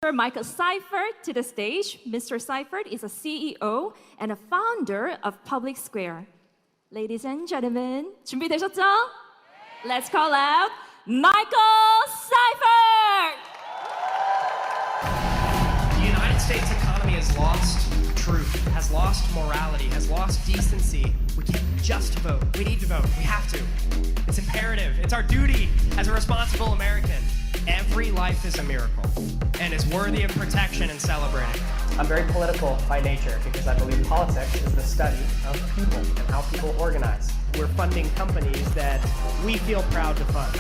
Michael Seifert to the stage. Mr. Seifert is a CEO and a founder of Public Square. Ladies and gentlemen, 준비되셨죠? Let's call out Michael Seifert! The United States economy has lost truth, has lost morality, has lost decency. We can't just vote. We need to vote. We have to. It's imperative. It's our duty as a responsible American. Every life is a miracle and is worthy of protection and celebrating. I'm very political by nature because I believe politics is the study of people and how people organize. We're funding companies that we feel proud to fund.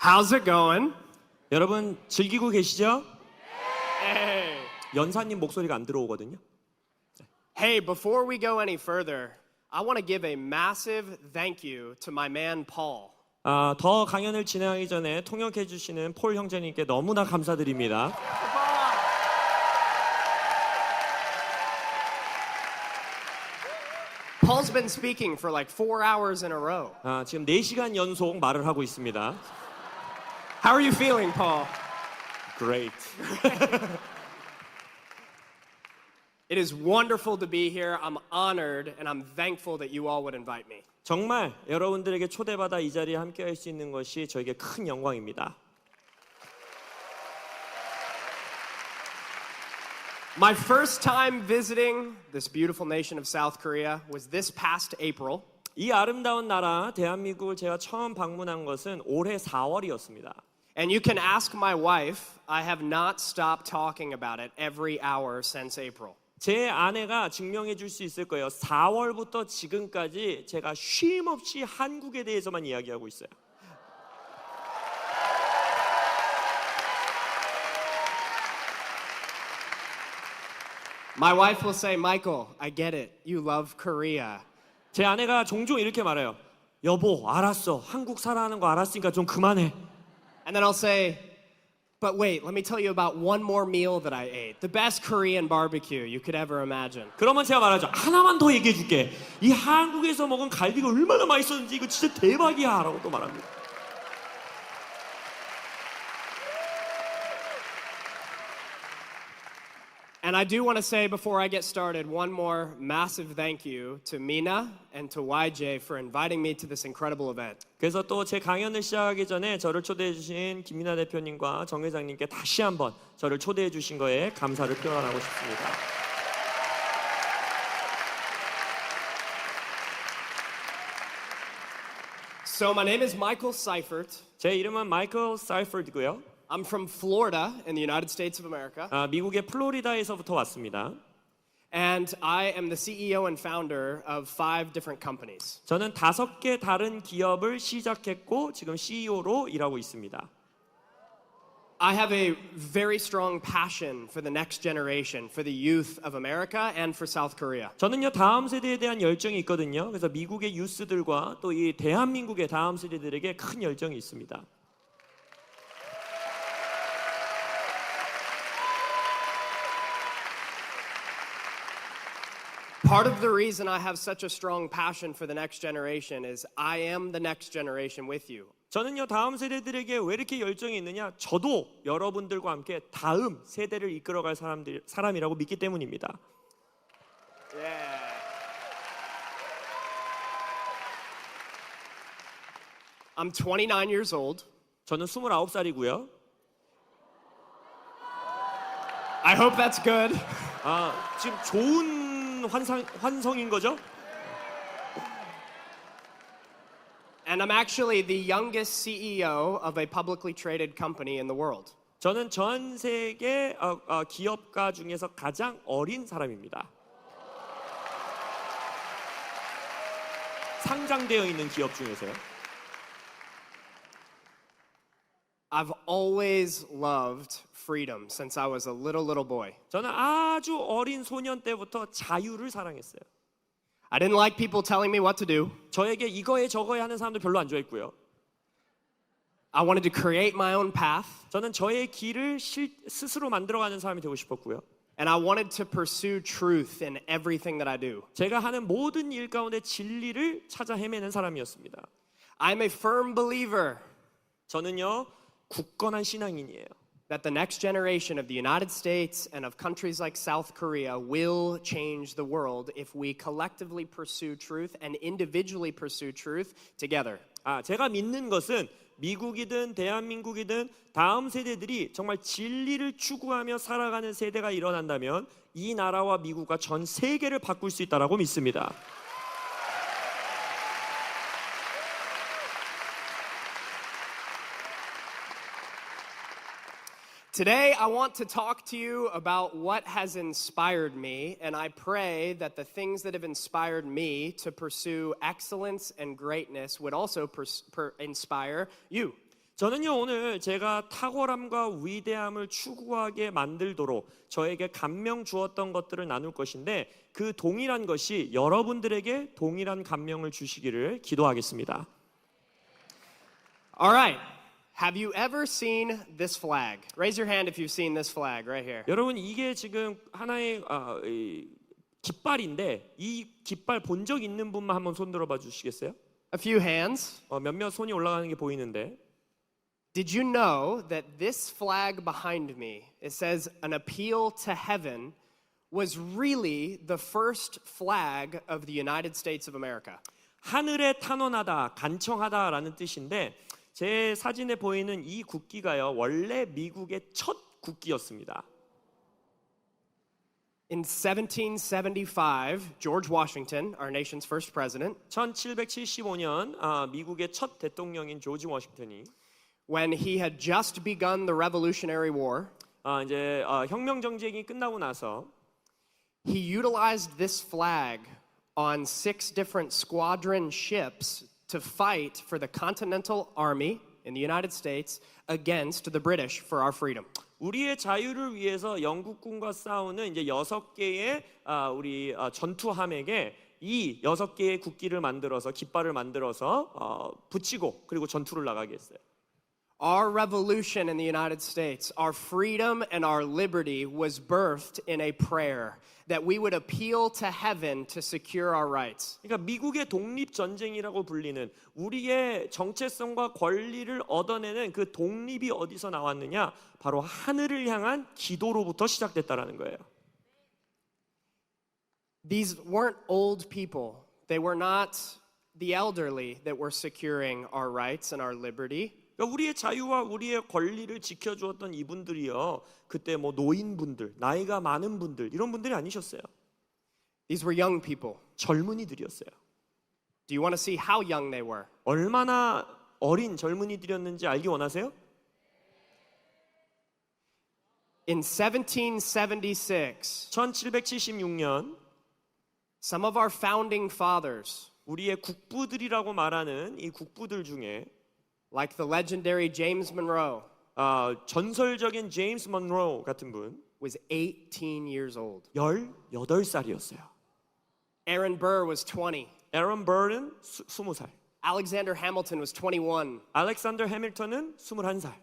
How's it going? 여러분 즐기고 계시죠? Hey. 연사님 목소리가 안 들어오거든요. Hey, before we go any further, I want to give a massive thank you to my man Paul. 더 강연을 진행하기 전에 통역해 주시는 폴 형제님께 너무나 감사드립니다. Paul's been speaking for like 4 hours in a row. 지금 4시간 연속 말을 하고 있습니다. How are you feeling, Paul? Great. It is wonderful to be here. I'm honored and I'm thankful that you all would invite me. 정말 여러분들에게 초대받아 이 자리에 함께할 수 있는 것이 저에게 큰 영광입니다. My first time visiting this beautiful nation of South Korea was this past April. 이 아름다운 나라 대한민국을 제가 처음 방문한 것은 올해 4월이었습니다. And you can ask my wife, I have not stopped talking about it every hour since April. 제 아내가 증명해 줄 수 있을 거예요. 4월부터 지금까지 제가 쉼 없이 한국에 대해서만 이야기하고 있어요. My wife will say, Michael, I get it. You love Korea. 제 아내가 종종 이렇게 말해요. 여보, 알았어. 한국 살아하는 거 알았으니까 좀 그만해. And then I'll say, but wait, let me tell you about one more meal that I ate. The best Korean barbecue you could ever imagine. 그러면 제가 말하죠. 하나만 더 얘기해 줄게. 이 한국에서 먹은 갈비가 얼마나 맛있었는지 이거 진짜 대박이야 라고 또 말합니다. And I do want to say before I get started, one more massive thank you to Mina and to YJ for inviting me to this incredible event. 그래서 또 제 강연을 시작하기 전에 저를 초대해 주신 김민아 대표님과 정 회장님께 다시 한번 저를 초대해 주신 거에 감사를 표현하고 싶습니다. So my name is Michael Seifert. 제 이름은 마이클 사이퍼드고요. I'm from Florida in the United States of America. 미국의 플로리다에서부터 왔습니다. And I am the CEO and founder of 5 different companies. 저는 5개 다른 기업을 시작했고 지금 CEO로 일하고 있습니다. I have a very strong passion for the next generation, for the youth of America and for South Korea. 저는요 다음 세대에 대한 열정이 있거든요. 그래서 미국의 유스들과 또 이 대한민국의 다음 세대들에게 큰 열정이 있습니다. Part of the reason I have such a strong passion for the next generation is I am the next generation with you. 저는요 다음 세대들에게 왜 이렇게 열정이 있느냐? 저도 여러분들과 함께 다음 세대를 이끌어갈 사람이라고 믿기 때문입니다. Yeah. I'm 29 years old. 저는 29살이고요. I hope that's good. 지금 좋은 환성인 거죠? And I'm actually the youngest CEO of a publicly traded company in the world. 저는 전 세계 기업가 중에서 가장 어린 사람입니다. 상장되어 있는 기업 중에서요. I've always loved freedom since I was a little boy. 저는 아주 어린 소년 때부터 자유를 사랑했어요. I didn't like people telling me what to do. 저에게 이거에 저거에 하는 사람들 별로 안 좋아했고요. I wanted to create my own path, 저는 저의 길을 스스로 만들어가는 사람이 되고 싶었고요. and I wanted to pursue truth in everything that I do. 제가 하는 모든 일 가운데 진리를 찾아 헤매는 사람이었습니다. I'm a firm believer 저는요 굳건한 신앙인이에요. that the next generation of the United States and of countries like South Korea will change the world if we collectively pursue truth and individually pursue truth together. 제가 믿는 것은 미국이든 대한민국이든 다음 세대들이 정말 진리를 추구하며 살아가는 세대가 일어난다면 이 나라와 미국과 전 세계를 바꿀 수 있다라고 믿습니다. Today, I want to talk to you about what has inspired me, and I pray that the things that have inspired me to pursue excellence and greatness would also inspire you. 저는요 오늘 제가 탁월함과 위대함을 추구하게 만들도록 저에게 감명 주었던 것들을 나눌 것인데 그 동일한 것이 여러분들에게 동일한 감명을 주시기를 기도하겠습니다. All right. Have you ever seen this flag? Raise your hand if you've seen this flag right here. 여러분 이게 지금 하나의 깃발인데 이 깃발 본 적 있는 분만 한번 손 들어봐 주시겠어요? A few hands. 몇몇 손이 올라가는 게 보이는데 Did you know that this flag behind me, it says an appeal to heaven, was really the first flag of the United States of America? 하늘에 탄원하다, 간청하다라는 뜻인데 제 사진에 보이는 이 국기가요 원래 미국의 첫 국기였습니다. In 1775, George Washington, our nation's first president, 1775년 미국의 첫 대통령인 조지 워싱턴이 when he had just begun the Revolutionary War, 이제 혁명 정쟁이 끝나고 나서 he utilized this flag on 6 different squadron ships to fight for the Continental Army in the United States against the British for our freedom. 우리의 자유를 위해서 영국군과 싸우는 이제 6개의 우리 전투함에게 이 6개의 국기를 만들어서 깃발을 만들어서 붙이고 그리고 전투를 나가게 했어요. Our revolution in the United States, our freedom and our liberty was birthed in a prayer that we would appeal to heaven to secure our rights. 그러니까 미국의 독립 전쟁이라고 불리는 우리의 정체성과 권리를 얻어내는 그 독립이 어디서 나왔느냐? 바로 하늘을 향한 기도로부터 시작됐다라는 거예요. These weren't old people. They were not the elderly that were securing our rights and our liberty. 그러니까 우리의 자유와 우리의 권리를 지켜주었던 이분들이요. 그때 뭐 노인분들, 나이가 많은 분들 이런 분들이 아니셨어요. These were young people. 젊은이들이었어요. Do you want to see how young they were? 얼마나 어린 젊은이들이었는지 알기 원하세요? In 1776, 1776년 some of our founding fathers, 우리의 국부들이라고 말하는 이 국부들 중에 like the legendary James Monroe, 전설적인 제임스 먼로 같은 분 was 18 years old. 18살이었어요. Aaron Burr was 20. 에런 버는 20살. Alexander Hamilton was 21. 알렉산더 해밀턴은 21살.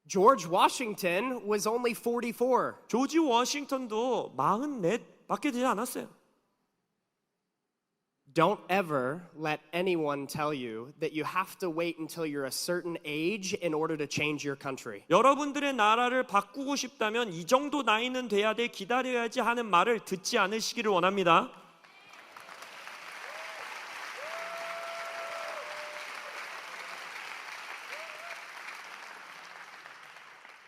George Washington was only 44. 조지 워싱턴도 44밖에 되지 않았어요. Don't ever let anyone tell you that you have to wait until you're a certain age in order to change your country. 여러분들의 나라를 바꾸고 싶다면 이 정도 나이는 돼야 돼, 기다려야지 하는 말을 듣지 않으시기를 원합니다.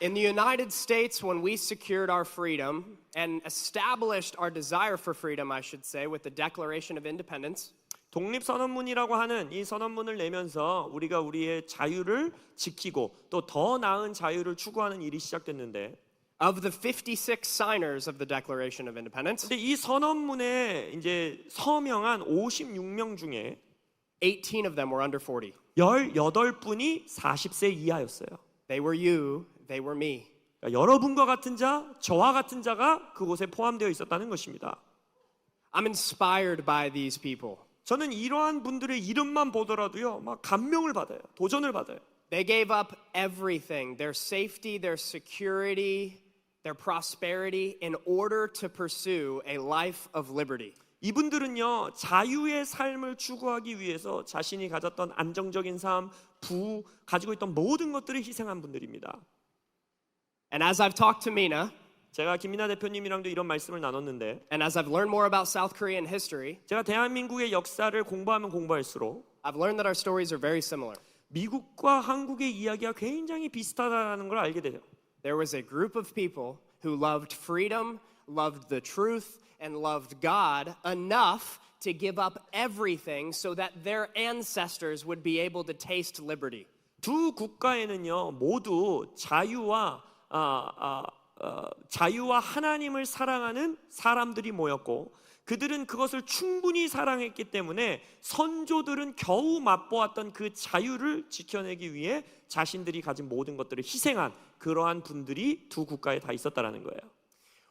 In the United States, when we secured our freedom and established our desire for freedom, I should say, with the Declaration of Independence, 독립선언문이라고 하는 이 선언문을 내면서 우리가 우리의 자유를 지키고 또 더 나은 자유를 추구하는 일이 시작됐는데 of the 56 signers of the Declaration of Independence, 근데 이 선언문에 이제 서명한 56명 중에 18 of them were under 40. 18분이 40세 이하였어요. They were you, they were me. 그러니까 여러분과 같은 자, 저와 같은 자가 그곳에 포함되어 있었다는 것입니다. I'm inspired by these people. 저는 이러한 분들의 이름만 보더라도요, 막 감명을 받아요. 도전을 받아요. They gave up everything, their safety, their security, their prosperity, in order to pursue a life of liberty. 이분들은요, 자유의 삶을 추구하기 위해서 자신이 가졌던 안정적인 삶, 부, 가지고 있던 모든 것들을 희생한 분들입니다. And as I've talked to Mina, 제가 김민아 대표님이랑도 이런 말씀을 나눴는데, and as I've learned more about South Korean history, 제가 대한민국의 역사를 공부하면 공부할수록 I've learned that our stories are very similar. 미국과 한국의 이야기가 굉장히 비슷하다는 걸 알게 돼요. There was a group of people who loved freedom, loved the truth, and loved God enough to give up everything so that their ancestors would be able to taste liberty. 두 국가에는요, 모두 자유와 하나님을 사랑하는 사람들이 모였고, 그들은 그것을 충분히 사랑했기 때문에 선조들은 겨우 맛보았던 그 자유를 지켜내기 위해 자신들이 가진 모든 것들을 희생한 그러한 분들이 두 국가에 다 있었다라는 거예요.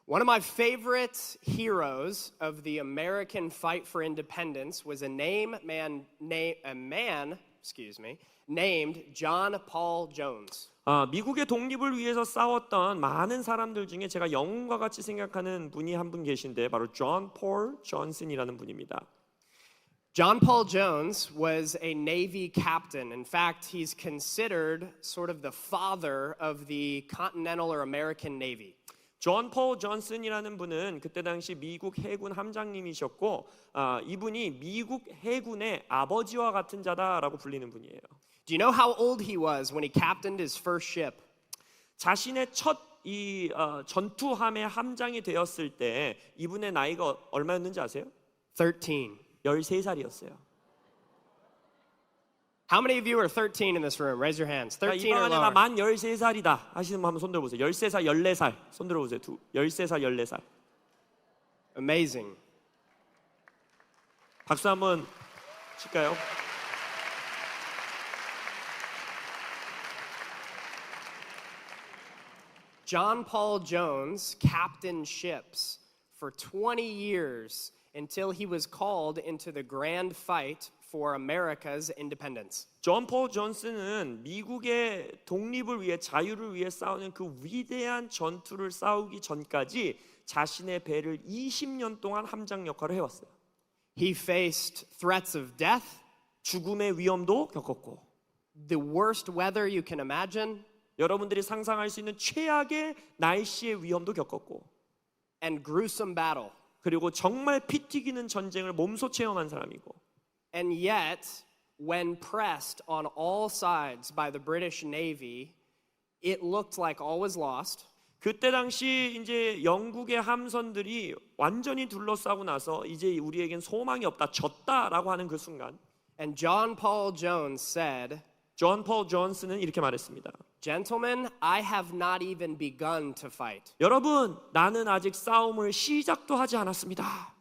One of my favorite heroes of the American fight for independence was a man named John Paul Jones. 미국의 독립을 위해서 싸웠던 많은 사람들 중에 제가 영웅과 같이 생각하는 분이 한 분 계신데 바로 존 폴 존슨이라는 분입니다. John Paul Jones was a Navy captain. In fact, he's considered sort of the father of the Continental or American Navy. 존 폴 존슨이라는 분은 그때 당시 미국 해군 함장님이셨고, 이분이 미국 해군의 아버지와 같은 자다라고 불리는 분이에요. Do you know how old he was when he captained his first ship? 자신의 첫 전투함의 함장이 되었을 때 이분의 나이가 얼마였는지 아세요? 13. 13살이었어요. How many of you are 13 in this room? Raise your hands. 13 이방 or 안에가 lower. 만 13살이다 하시는 분 한번 손 들어보세요. 13살, 14살 손 들어보세요. 13살, 14살. Amazing. 박수 한번 칠까요? John Paul Jones captained ships for 20 years until he was called into the grand fight for America's independence. 존 폴 존슨은 미국의 독립을 위해 자유를 위해 싸우는 그 위대한 전투를 싸우기 전까지 자신의 배를 20년 동안 함장 역할을 해왔어요. He faced threats of death, 죽음의 위험도 겪었고, the worst weather you can imagine, 여러분들이 상상할 수 있는 최악의 날씨의 위험도 겪었고, and gruesome battle. 그리고 정말 피 튀기는 전쟁을 몸소 체험한 사람이고, And yet, when pressed on all sides by the British Navy, it looked like all was lost. 그때 당시 이제 영국의 함선들이 완전히 둘러싸고 나서 이제 우리에겐 소망이 없다, 졌다라고 하는 그 순간, And John Paul Jones said, 존 폴 존슨은 이렇게 말했습니다. Gentlemen, I have not even begun to fight. 여러분, 나는 아직 싸움을 시작도 하지 않았습니다.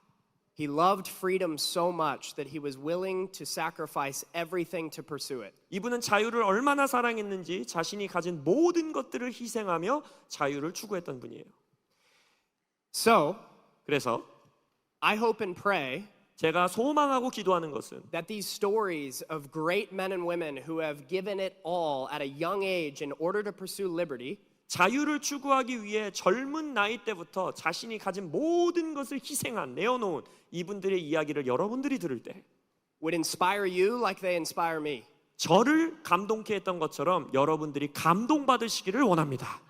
He loved freedom so much that he was willing to sacrifice everything to pursue it. 이분은 자유를 얼마나 사랑했는지 자신이 가진 모든 것들을 희생하며 자유를 추구했던 분이에요. So, 그래서 I hope and pray 제가 소망하고 기도하는 것은 that these stories of great men and women who have given it all at a young age in order to pursue liberty 자유를 추구하기 위해 젊은 나이 때부터 자신이 가진 모든 것을 희생한, 내어놓은 이분들의 이야기를 여러분들이 들을 때 would inspire you like they inspire me. 저를 감동케 했던 것처럼 여러분들이 감동받으시기를 원합니다.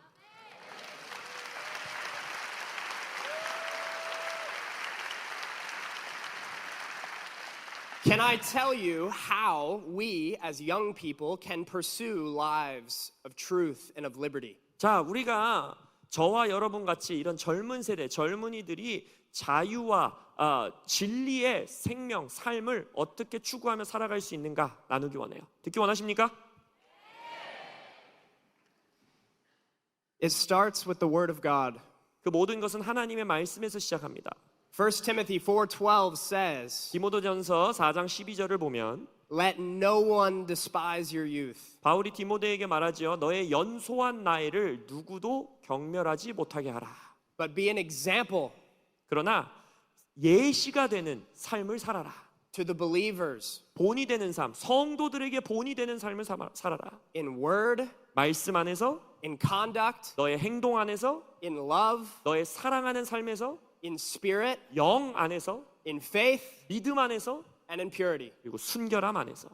Can I tell you how we as young people can pursue lives of truth and of liberty? 자, 우리가 저와 여러분 같이 이런 젊은 세대, 젊은이들이 자유와 진리의 생명, 삶을 어떻게 추구하며 살아갈 수 있는가 나누기 원해요. 듣기 원하십니까? It starts with the word of God. 그 모든 것은 하나님의 말씀에서 시작합니다. 1 Timothy 4:12 says, 디모데전서 4장 12절을 보면 Let no one despise your youth. 바울이 디모데에게 말하지요. 너의 연소한 나이를 누구도 경멸하지 못하게 하라. But be an example 그러나 예시가 되는 삶을 살아라. to the believers 본이 되는 삶, 성도들에게 본이 되는 삶을 살아라. in word, 말씀 안에서, in conduct, 너의 행동 안에서, in love, 너의 사랑하는 삶에서, in spirit, 영 안에서, in faith, 믿음 안에서, and in purity. 그리고 순결함 안에서.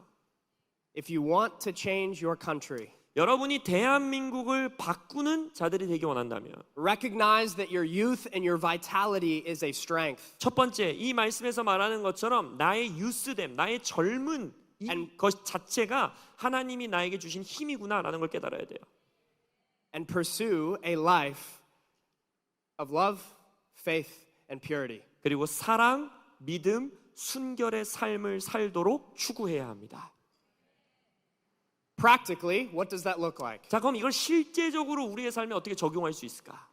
If you want to change your country, 여러분이 대한민국을 바꾸는 자들이 되기 원한다면 recognize that your youth and your vitality is a strength. 첫 번째, 이 말씀에서 말하는 것처럼 나의 유스됨, 나의 젊은 것 자체가 하나님이 나에게 주신 힘이구나라는 걸 깨달아야 돼요. And pursue a life of love, faith, and purity. 그리고 사랑, 믿음, 순결의 삶을 살도록 추구해야 합니다. Practically, what does that look like? 자, 그럼 이걸 실제적으로 우리의 삶에 어떻게 적용할 수 있을까?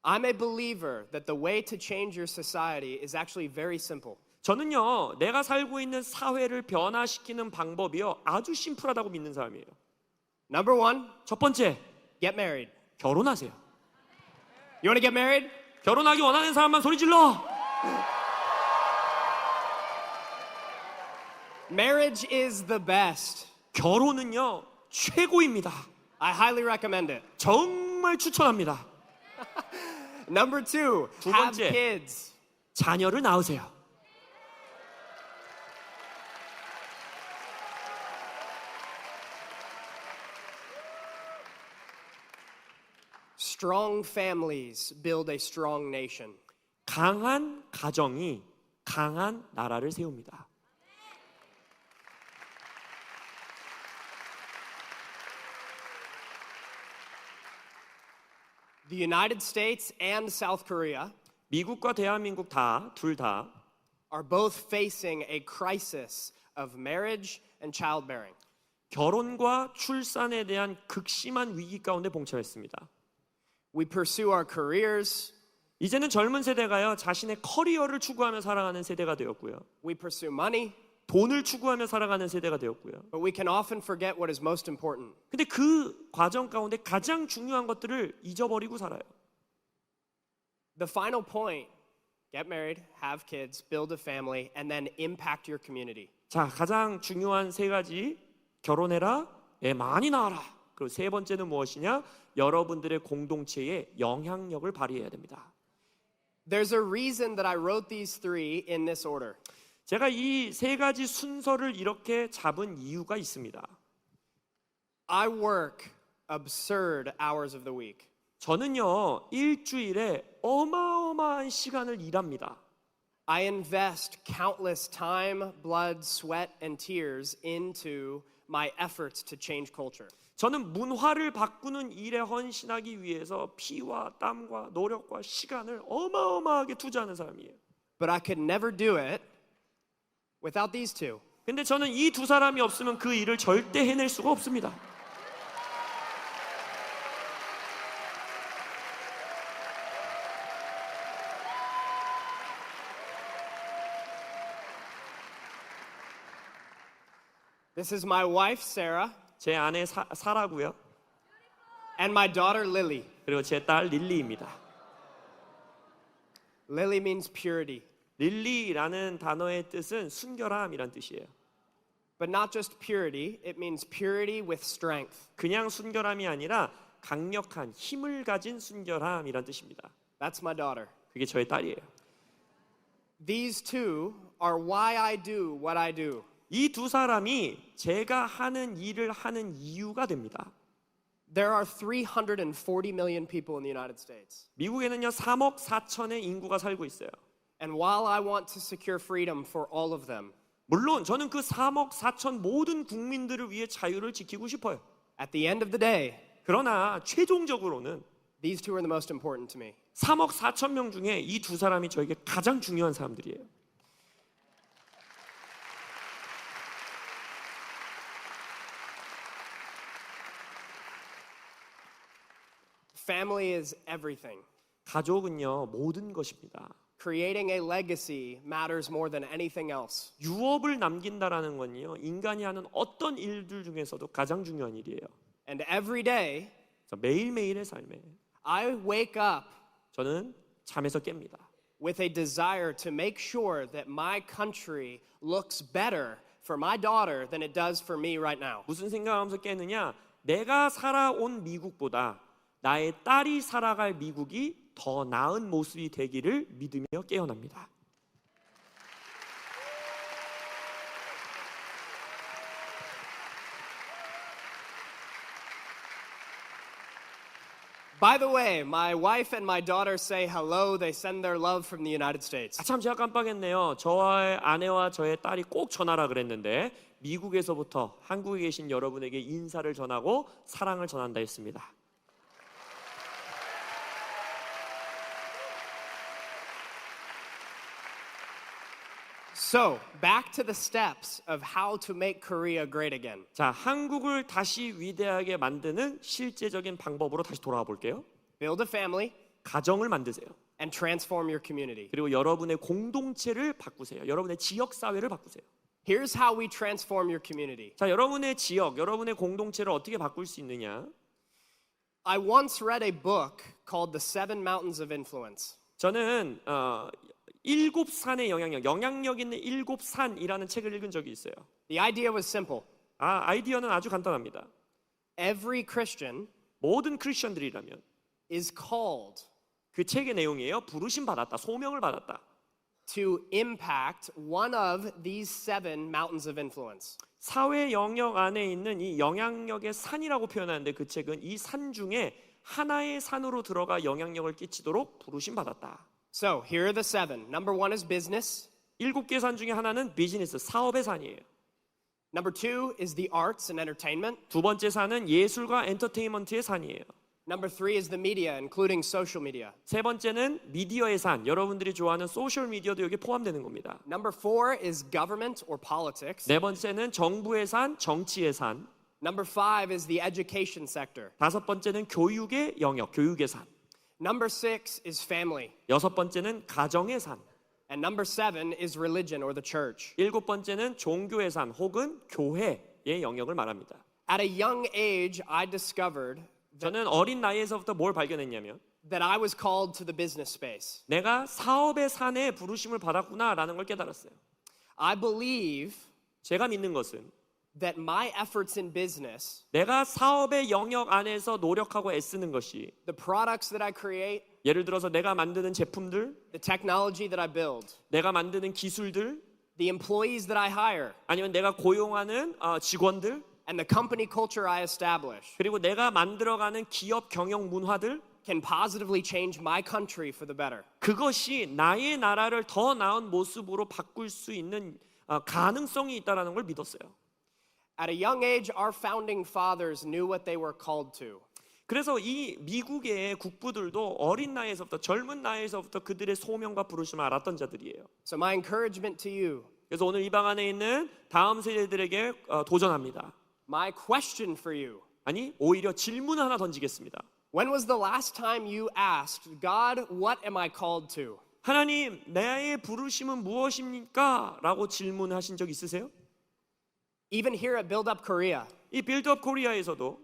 I'm a believer that the way to change your society is actually very simple. 저는요, 내가 살고 있는 사회를 변화시키는 방법이요, 아주 심플하다고 믿는 사람이에요. Number one, 첫 번째, get married. 결혼하세요. You want to get married? 결혼하기 원하는 사람만 소리 질러. Marriage is the best. 결혼은요, 최고입니다. I highly recommend it. 정말 추천합니다. Number two, 두 have 번째. kids. 자녀를 낳으세요. Strong families build a strong nation. 강한 가정이 강한 나라를 세웁니다. The United States and South Korea 미국과 대한민국 둘 다 are both facing a crisis of marriage and childbearing. 결혼과 출산에 대한 극심한 위기 가운데 봉착했습니다. We pursue our careers, 이제는 젊은 세대가요, 자신의 커리어를 추구하며 살아가는 세대가 되었고요. we pursue money, 돈을 추구하며 살아가는 세대가 되었고요. but we can often forget what is most important. 근데 그 과정 가운데 가장 중요한 것들을 잊어버리고 살아요. The final point, get married, have kids, build a family, and then impact your community. 자, 가장 중요한 세 가지. 결혼해라, 애 많이 낳아라. 그리고 세 번째는 무엇이냐? 여러분들의 공동체에 영향력을 발휘해야 됩니다. There's a reason that I wrote these three in this order. 제가 이 세 가지 순서를 이렇게 잡은 이유가 있습니다. I work absurd hours of the week. 저는요, 일주일에 어마어마한 시간을 일합니다. I invest countless time, blood, sweat, and tears into my efforts to change culture. 저는 문화를 바꾸는 일에 헌신하기 위해서 피와 땀과 노력과 시간을 어마어마하게 투자하는 사람이에요. But I could never do it without these two. 근데 저는 이 두 사람이 없으면 그 일을 절대 해낼 수가 없습니다. This is my wife, Sarah, 제 아내 사라고요. and my daughter, Lily. 그리고 제 딸 릴리입니다. Lily means purity, 릴리라는 단어의 뜻은 순결함이란 뜻이에요. but not just purity, it means purity with strength. 그냥 순결함이 아니라 강력한 힘을 가진 순결함이란 뜻입니다. That's my daughter. 그게 저의 딸이에요. These two are why I do what I do. 이 두 사람이 제가 하는 일을 하는 이유가 됩니다. There are 340 million people in the United States. 미국에는요 3억 4천의 인구가 살고 있어요. And while I want to secure freedom for all of them, 물론 저는 그 3억 4천 모든 국민들을 위해 자유를 지키고 싶어요. at the end of the day, 그러나 최종적으로는 these two are the most important to me. 3억 4천 명 중에 이 두 사람이 저에게 가장 중요한 사람들이에요. Family is everything. 가족은요 모든 것입니다. creating a legacy matters more than anything else. 유업을 남긴다라는 건요. 인간이 하는 어떤 일들 중에서도 가장 중요한 일이에요. And every day, 그래서 매일매일의 삶에 I wake up 저는 잠에서 깹니다. with a desire to make sure that my country looks better for my daughter than it does for me right now. 무슨 생각하면서 깨느냐? 내가 살아온 미국보다 나의 딸이 살아갈 미국이 더 나은 모습이 되기를 믿으며 깨어납니다. By the way, my wife and my daughter say hello. They send their love from the United States. 참 제가 깜빡했네요. 저의 아내와 저의 딸이 꼭 전하라 그랬는데 미국에서부터 한국에 계신 여러분에게 인사를 전하고 사랑을 전한다 했습니다. So, back to the steps of how to make Korea great again. 자, 한국을 다시 위대하게 만드는 실제적인 방법으로 다시 돌아와 볼게요. Build a family 가정을 만드세요. and transform your community. 그리고 여러분의 공동체를 바꾸세요. 여러분의 지역 사회를 바꾸세요. Here's how we transform your community. 자, 여러분의 지역, 여러분의 공동체를 어떻게 바꿀 수 있느냐? I once read a book called The Seven Mountains of Influence. 저는 일곱 산의 영향력 있는 일곱 산이라는 책을 읽은 적이 있어요. The idea was simple. 아이디어는 아주 간단합니다. Every Christian 모든 크리스천들이라면 is called 그 책의 내용이에요. 부르심 받았다, 소명을 받았다. to impact one of these seven mountains of influence. 사회 영역 안에 있는 이 영향력의 산이라고 표현하는데 그 책은 이 산 중에 하나의 산으로 들어가 영향력을 끼치도록 부르심 받았다. So, here are the seven. Number one is business. 일곱 개 산 중에 하나는 비즈니스, 사업의 산이에요. Number two is the arts and entertainment. 두 번째 산은 예술과 엔터테인먼트의 산이에요. Number three is the media, including social media. 세 번째는 미디어의 산, 여러분들이 좋아하는 소셜 미디어도 여기 포함되는 겁니다. Number four is government or politics. 네 번째는 정부의 산, 정치의 산. Number five is the education sector. 다섯 번째는 교육의 영역, 교육의 산. Number six is family. 여섯 번째는 가정의 산. And number seven is religion or the church. 일곱 번째는 종교의 산 혹은 교회의 영역을 말합니다. At a young age, I discovered 저는 어린 나이에서부터 뭘 발견했냐면 that I was called to the business space. 내가 사업의 산에 부르심을 받았구나라는 걸 깨달았어요. I believe 제가 믿는 것은 that my efforts in business, 내가 사업의 영역 안에서 노력하고 애쓰는 것이 the products that I create, 예를 들어서 내가 만드는 제품들, the technology that I build, 내가 만드는 기술들, the employees that I hire, 아니면 내가 고용하는 직원들, and the company culture I establish 그리고 내가 만들어가는 기업 경영 문화들, can positively change my country for the better. 그것이 나의 나라를 더 나은 모습으로 바꿀 수 있는 가능성이 있다는 걸 믿었어요. At a young age, our founding fathers knew what they were called to. 그래서 이 미국의 국부들도 어린 나이에서부터 젊은 나이에서부터 그들의 소명과 부르심을 알았던 자들이에요. So my encouragement to you, 그래서 오늘 이 방 안에 있는 다음 세대들에게 도전합니다. my question for you, 아니 오히려 질문 하나 던지겠습니다. when was the last time you asked, God, what am I called to? 하나님, 나의 부르심은 무엇입니까? 라고 질문하신 적 있으세요? Even here at Build Up Korea, 이 빌드업 코리아에서도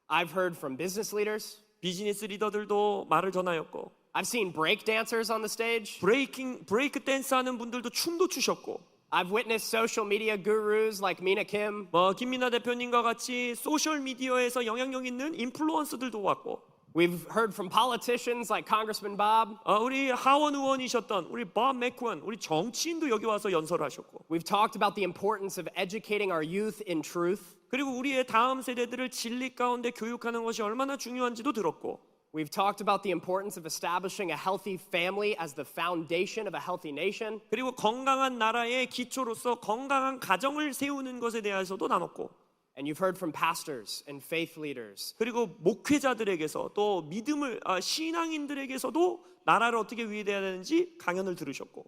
I've heard from business leaders. 비즈니스 리더들도 말을 전하였고 I've seen break dancers on the stage. 브레이크 댄스 하는 분들도 춤도 추셨고 I've witnessed social media gurus like Mina Kim. 김민아 대표님과 같이 소셜 미디어에서 영향력 있는 인플루언서들도 왔고 We've heard from politicians like Congressman Bob. 우리 하원 의원이셨던 우리 밥 맥퀸, 우리 정치인도 여기 와서 연설하셨고 We've talked about the importance of educating our youth in truth. 그리고 우리의 다음 세대들을 진리 가운데 교육하는 것이 얼마나 중요한지도 들었고 We've talked about the importance of establishing a healthy family as the foundation of a healthy nation. 그리고 건강한 나라의 기초로서 건강한 가정을 세우는 것에 대해서도 나눴고 And you've heard from pastors and faith leaders. 그리고 목회자들에게서 또 믿음을 신앙인들에게서도 나라를 어떻게 위대해야 되는지 강연을 들으셨고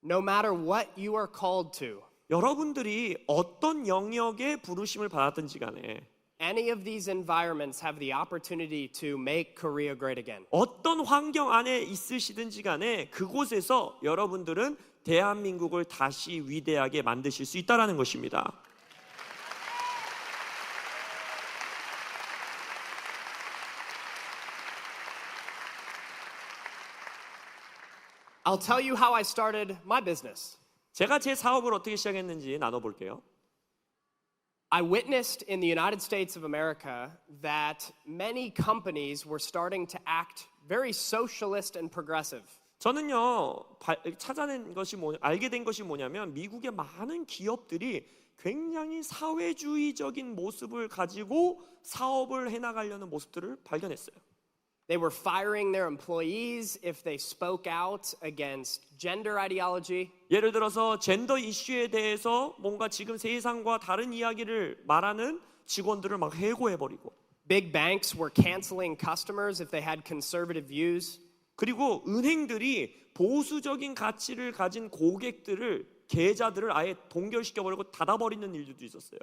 No matter what you are called to, 여러분들이 어떤 영역의 부르심을 받았든지 간에 any of these environments have the opportunity to make Korea great again. 어떤 환경 안에 있으시든지 간에 그곳에서 여러분들은 대한민국을 다시 위대하게 만드실 수 있다라는 것입니다. I'll tell you how I started my business. 제가 제 사업을 어떻게 시작했는지 나눠볼게요. I witnessed in the United States of America that many companies were starting to act very socialist and progressive. 저는요 찾아낸 것이 알게 된 것이 뭐냐면 미국의 많은 기업들이 굉장히 사회주의적인 모습을 가지고 사업을 해나가려는 모습들을 발견했어요. They were firing their employees if they spoke out against gender ideology. 예를 들어서 젠더 이슈에 대해서 뭔가 지금 세상과 다른 이야기를 말하는 직원들을 막 해고해버리고 Big banks were canceling customers if they had conservative views. 그리고 은행들이 보수적인 가치를 가진 고객들을 계좌들을 아예 동결시켜버리고 닫아버리는 일들도 있었어요.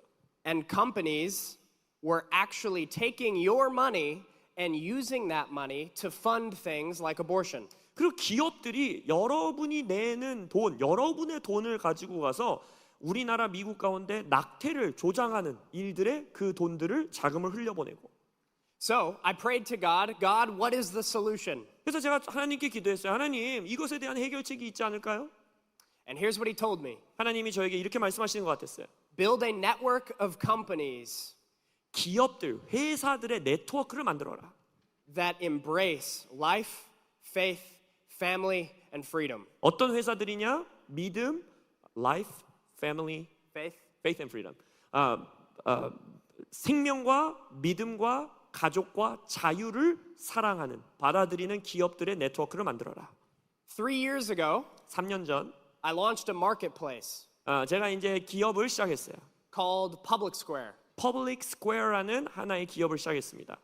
And companies were actually taking your money and using that money to fund things like abortion. 그리고 기업들이 여러분이 내는 돈, 여러분의 돈을 가지고 가서 우리나라 미국 가운데 낙태를 조장하는 일들에 그 돈들을 자금을 흘려보내고. So I prayed to God, God, what is the solution? 그래서 제가 하나님께 기도했어요. 하나님, 이것에 대한 해결책이 있지 않을까요? And here's what he told me. 하나님이 저에게 이렇게 말씀하시는 것 같았어요. Build a network of companies 기업들, 회사들의 네트워크를 만들어라. that embrace life, faith, family, and freedom. 어떤 회사들이냐? 믿음, life, family, Faith, faith and freedom. 생명과 믿음과 가족과 자유를 사랑하는 받아들이는 기업들의 네트워크를 만들어라. 3 years ago, 3년 전 I launched a marketplace 제가 이제 기업을 시작했어요. called Public Square. Public Square라는 하나의 기업을 시작했습니다.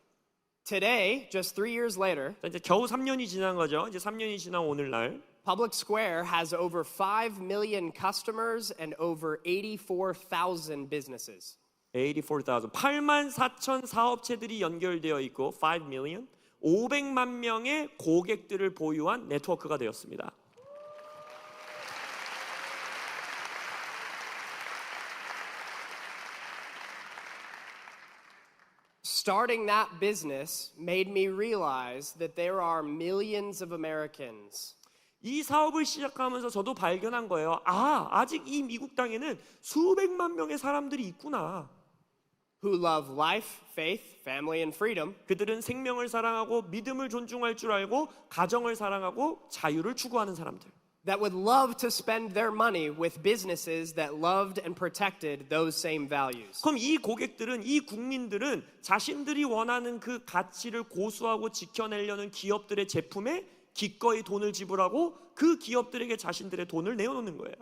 Today, just 3 years later, 이제 겨우 3년이 지난 거죠. 이제 3년이 지난 오늘날 Public Square has over 5 million customers and over 84,000 businesses. 84,000, 8만 4천 사업체들이 연결되어 있고 5 million, 500만 명의 고객들을 보유한 네트워크가 되었습니다. Starting that business made me realize that there are millions of Americans 이 사업을 시작하면서 저도 발견한 거예요. 아직 이 미국 땅에는 수백만 명의 사람들이 있구나. who love life, faith, family, and freedom, 그들은 생명을 사랑하고 믿음을 존중할 줄 알고 가정을 사랑하고 자유를 추구하는 사람들. that would love to spend their money with businesses that loved and protected those same values. 그럼 이 고객들은, 이 국민들은 자신들이 원하는 그 가치를 고수하고 지켜내려는 기업들의 제품에 기꺼이 돈을 지불하고 그 기업들에게 자신들의 돈을 내어놓는 거예요.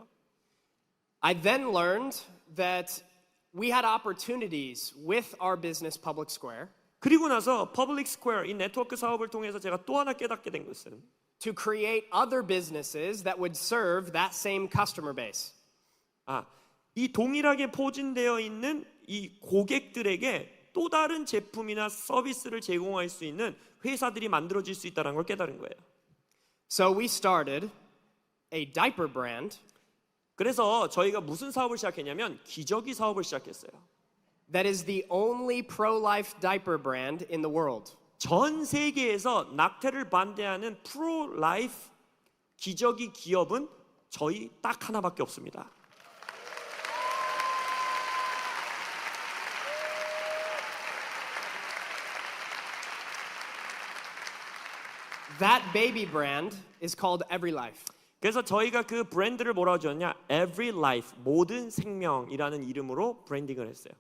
I then learned that we had opportunities with our business Public Square 그리고 나서 퍼블릭 스퀘어, 이 네트워크 사업을 통해서 제가 또 하나 깨닫게 된 것은 to create other businesses that would serve that same customer base. 이 동일하게 포진되어 있는 이 고객들에게 또 다른 제품이나 서비스를 제공할 수 있는 회사들이 만들어질 수 있다는 걸 깨달은 거예요. So we started a diaper brand 그래서 저희가 무슨 사업을 시작했냐면 기저귀 사업을 시작했어요. that is the only pro-life diaper brand in the world. 전 세계에서 낙태를 반대하는 프로-라이프 기저귀 기업은 저희 딱 하나밖에 없습니다. That baby brand is called EveryLife. 그래서 저희가 그 브랜드를 뭐라고 지었냐? Every Life, 모든 생명이라는 이름으로 브랜딩을 했어요.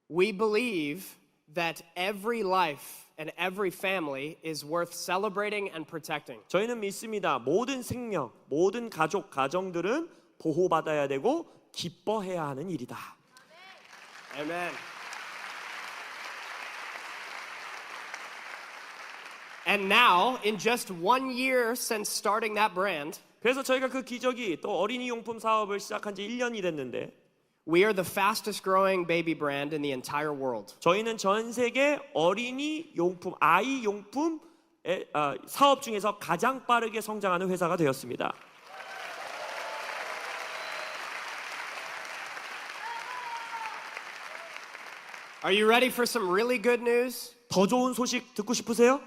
We believe that every life and every family is worth celebrating and protecting. 저희는 믿습니다. 모든 생명, 모든 가족, 가정들은 보호받아야 되고 기뻐해야 하는 일이다. Amen. And now, in just 1 year since starting that brand, 그래서 저희가 그 기저귀 또 어린이 용품 사업을 시작한 지 1년이 됐는데 We are the fastest growing baby brand in the entire world. 저희는 전 세계 어린이 용품, 아이 용품 사업 중에서 가장 빠르게 성장하는 회사가 되었습니다. Are you ready for some really good news? 더 좋은 소식 듣고 싶으세요?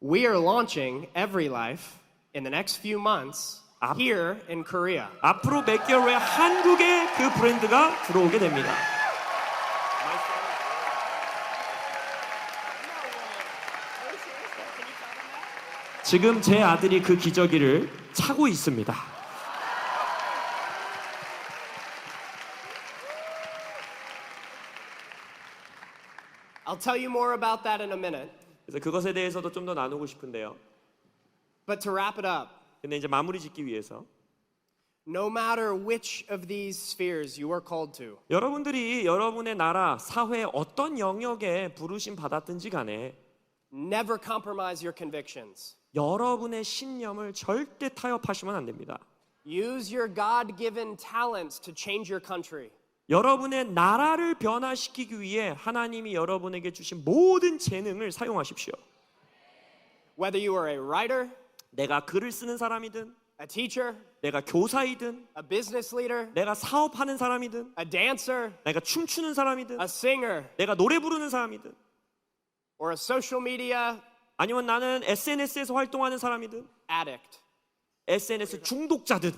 We are launching EveryLife in the next few months here in Korea. 앞으로 몇 개월 후에 한국에 그 브랜드가 들어오게 됩니다. 지금 제 아들이 그 기저귀를 차고 있습니다. I'll tell you more about that in a minute. 그래서 그것에 대해서도 좀 더 나누고 싶은데요. But to wrap it up, 근데 이제 마무리 짓기 위해서 no matter which of these spheres you are called to, 여러분들이 여러분의 나라, 사회 어떤 영역에 부르심 받았든지 간에 never compromise your convictions. 여러분의 신념을 절대 타협하시면 안 됩니다. Use your God-given talents to change your country. 여러분의 나라를 변화시키기 위해 하나님이 여러분에게 주신 모든 재능을 사용하십시오. Whether you are a writer, 내가 글을 쓰는 사람이든, a teacher, 내가 교사이든, a business leader, 내가 사업하는 사람이든, a dancer, 내가 춤추는 사람이든, a singer, 내가 노래 부르는 사람이든, or a social media 아니면 나는 SNS에서 활동하는 사람이든, addict. SNS 중독자든,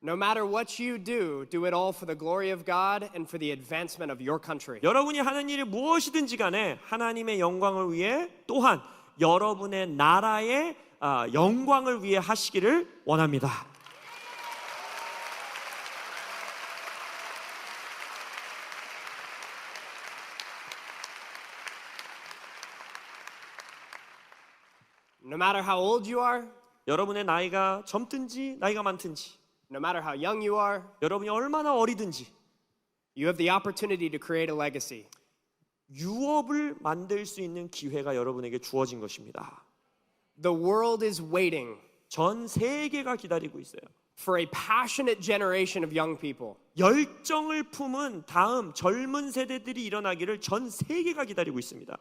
No matter what you do it all for the glory of God and for the advancement of your country. 여러분이 하는 일이 무엇이든지 간에 하나님의 영광을 위해 또한 여러분의 나라의 영광을 위해 하시기를 원합니다. No matter how old you are, 여러분의 나이가 젊든지 나이가 많든지 no matter how young you are, 여러분이 얼마나 어리든지 you have the opportunity to create a legacy. 유업을 만들 수 있는 기회가 여러분에게 주어진 것입니다. The world is waiting 전 세계가 기다리고 있어요. for a passionate generation of young people 열정을 품은 다음 젊은 세대들이 일어나기를 전 세계가 기다리고 있습니다.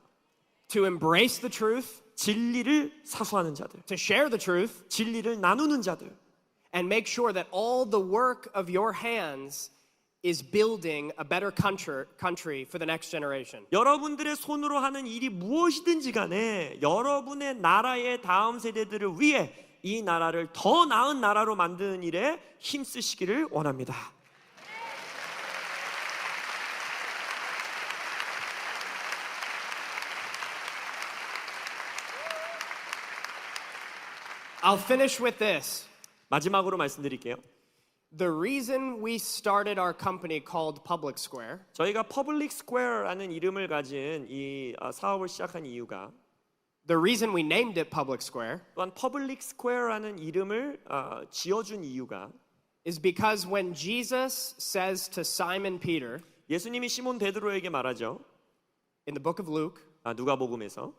to embrace the truth, 진리를 사수하는 자들, to share the truth, 진리를 나누는 자들, and make sure that all the work of your hands is building a better country for the next generation. 여러분들의 손으로 하는 일이 무엇이든지 간에 여러분의 나라의 다음 세대들을 위해 이 나라를 더 나은 나라로 만드는 일에 힘쓰시기를 원합니다. I'll finish with this. 마지막으로 말씀드릴게요. The reason we started our company called Public Square 저희가 퍼블릭 스퀘어라는 이름을 가진 이 사업을 시작한 이유가 The reason we named it Public Square 또한 퍼블릭 스퀘어라는 이름을 지어준 이유가 is because when Jesus says to Simon Peter 예수님이 시몬 베드로에게 말하죠. in the book of Luke, 누가복음에서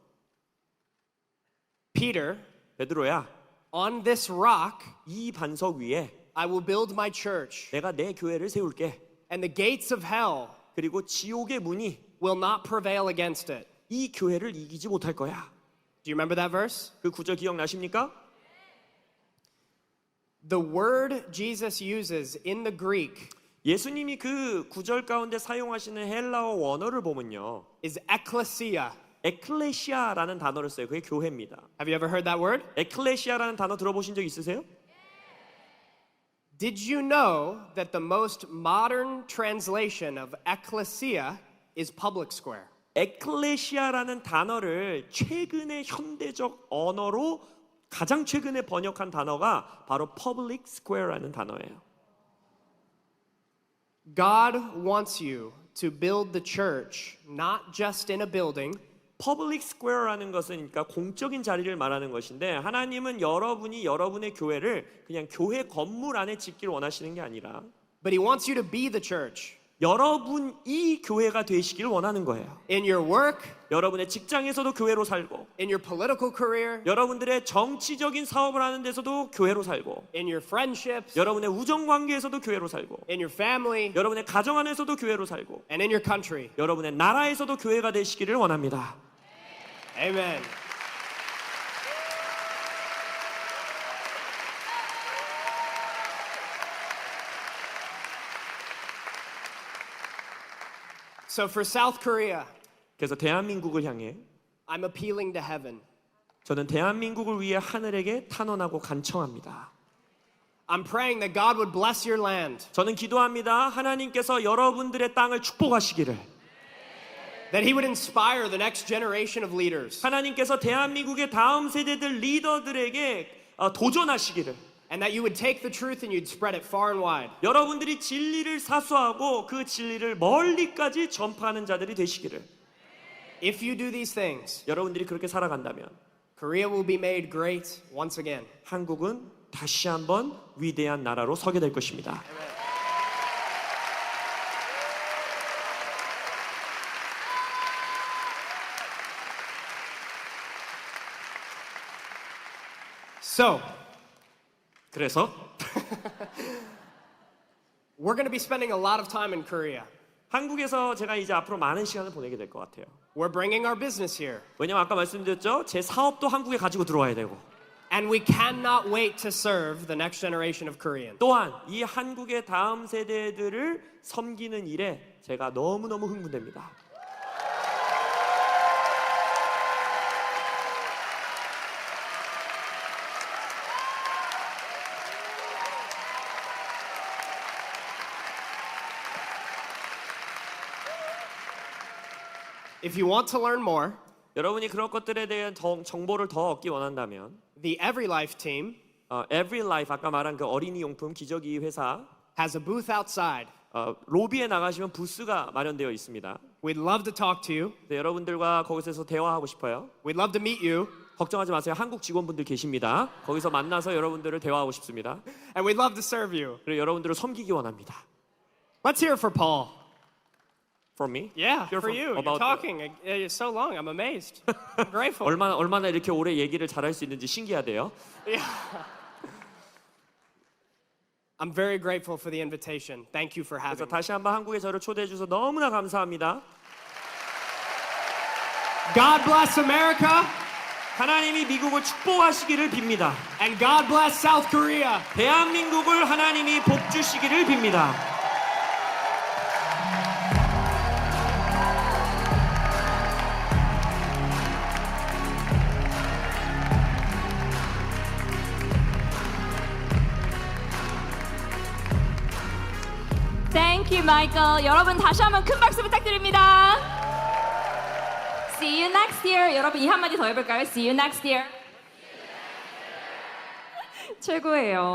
Peter, 베드로야, on this rock 이 반석 위에 I will build my church, 내가 내 교회를 세울게. and the gates of hell 그리고 지옥의 문이 will not prevail against it. 이 교회를 이기지 못할 거야. Do you remember that verse? 그 구절 기억나십니까? The word Jesus uses in the Greek 예수님이 그 구절 가운데 사용하시는 헬라어 원어를 보면요. is ecclesia. 에클레시아라는 단어를 써요. 그게 교회입니다. Have you ever heard that word? 에클레시아라는 단어 들어보신 적 있으세요? Did you know that the most modern translation of ecclesia is public square? 에클레시아라는 단어를 최근의 현대적 언어로 가장 최근에 번역한 단어가 바로 public square라는 단어예요. God wants you to build the church not just in a building, 퍼블릭 스퀘어라는 것은 그러니까 공적인 자리를 말하는 것인데 하나님은 여러분이 여러분의 교회를 그냥 교회 건물 안에 짓기를 원하시는 게 아니라 but he wants you to be the church. 여러분이 교회가 되시길 원하는 거예요. In your work, 여러분의 직장에서도 교회로 살고, in your political career, 여러분들의 정치적인 사업을 하는 데서도 교회로 살고, in your friendships, 여러분의 우정 관계에서도 교회로 살고, in your family, 여러분의 가정 안에서도 교회로 살고, and in your country. 여러분의 나라에서도 교회가 되시기를 원합니다. Amen. So for South Korea, 그래서 대한민국을 향해 I'm appealing to heaven. 저는 대한민국을 위해 하늘에게 탄원하고 간청합니다. I'm praying that God would bless your land, 저는 기도합니다. 하나님께서 여러분들의 땅을 축복하시기를. that He would inspire the next generation of leaders, 하나님께서 대한민국의 다음 세대들 리더들에게 도전하시기를. and that you would take the truth and you'd spread it far and wide. 여러분들이 진리를 사수하고 그 진리를 멀리까지 전파하는 자들이 되시기를. If you do these things, 여러분들이 그렇게 살아간다면 Korea will be made great once again. 한국은 다시 한번 위대한 나라로 서게 될 것입니다. So, 그래서 we're going to be spending a lot of time in Korea. 한국에서 제가 이제 앞으로 많은 시간을 보내게 될 것 같아요. We're bringing our business here, 왜냐면 아까 말씀드렸죠. 제 사업도 한국에 가지고 들어와야 되고, and we cannot wait to serve the next generation of Koreans. 또한 이 한국의 다음 세대들을 섬기는 일에 제가 너무너무 흥분됩니다. If you want to learn more, 여러분이 그런 것들에 대한 정보를 더 얻기 원한다면 the Every Life team Every Life 아까 말한 그 어린이 용품 기저귀 회사 has a booth outside. 로비에 나가시면 부스가 마련되어 있습니다. We'd love to talk to you. 네, 여러분들과 거기서 대화하고 싶어요. We'd love to meet you, 걱정하지 마세요. 한국 직원분들 계십니다. 거기서 만나서 여러분들을 대화하고 싶습니다. and we'd love to serve you. 그리고 여러분들을 섬기기 원합니다. Let's hear it for Paul. For me? Yeah, Hear for from- you. You're about- talking. You're so long. I'm amazed. I'm grateful. 얼마나 이렇게 오래 얘기를 잘할 수 있는지 신기하대요. Yeah. I'm very grateful for the invitation. Thank you for 그래서 having me. 다시 한번 한국에 저를 초대해 주셔서 너무나 감사합니다. God bless America, 하나님이 미국을 축복하시기를 빕니다. and God bless South Korea. 대한민국을 하나님이 복 주시기를 빕니다. Thank you, Michael. 여러분 다시 한번 큰 박수 부탁드립니다. See you next year. 여러분 이 한마디 더 해볼까요? See you next year. 최고예요.